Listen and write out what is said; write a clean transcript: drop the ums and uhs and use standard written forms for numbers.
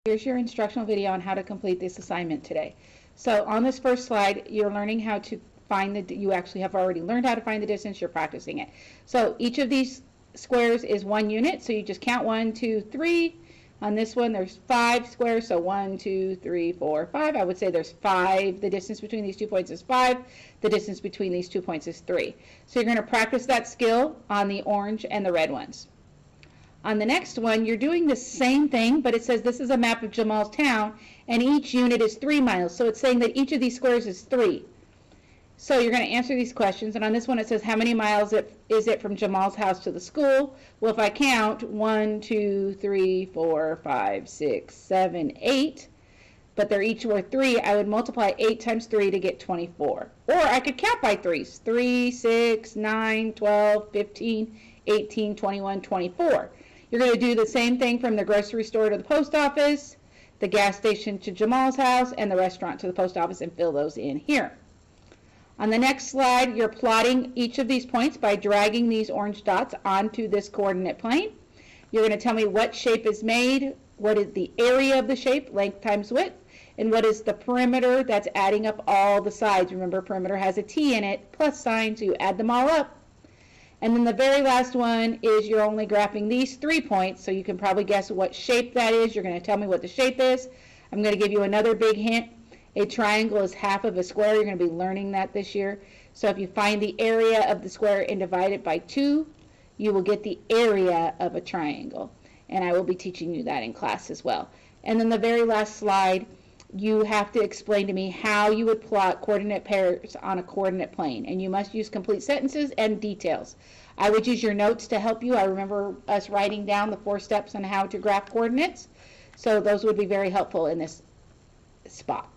Here's your instructional video on how to complete this assignment today. So on this first slide, you're learning how to find you actually have already learned how to find the distance, you're practicing it. So each of these squares is 1 unit, so you just count 1, 2, 3. On this one, there's 5 squares, so 1, 2, 3, 4, 5. I would say there's 5. The distance between these 2 points is 5. The distance between these 2 points is 3. So you're going to practice that skill on the orange and the red ones. On the next one, you're doing the same thing, but it says this is a map of Jamal's town, and each unit is 3 miles. So it's saying that each of these squares is 3. So you're going to answer these questions, and on this one it says how many miles is it from Jamal's house to the school? Well, if I count 1, 2, 3, 4, 5, 6, 7, 8, but they're each worth 3, I would multiply 8 times 3 to get 24. Or I could count by 3s. 3, 6, 9, 12, 15, 18, 21, 24. You're going to do the same thing from the grocery store to the post office, the gas station to Jamal's house, and the restaurant to the post office, and fill those in here. On the next slide, you're plotting each of these points by dragging these orange dots onto this coordinate plane. You're going to tell me what shape is made, what is the area of the shape, length times width, and what is the perimeter that's adding up all the sides. Remember, perimeter has a T in it, plus sign, so you add them all up. And then the very last one is you're only graphing these 3 points, so you can probably guess what shape that is. You're going to tell me what the shape is. I'm going to give you another big hint. A triangle is half of a square. You're going to be learning that this year. So if you find the area of the square and divide it by 2, you will get the area of a triangle. And I will be teaching you that in class as well. And then the very last slide, you have to explain to me how you would plot coordinate pairs on a coordinate plane, and you must use complete sentences and details. I would use your notes to help you. I remember us writing down the 4 steps on how to graph coordinates, so those would be very helpful in this spot.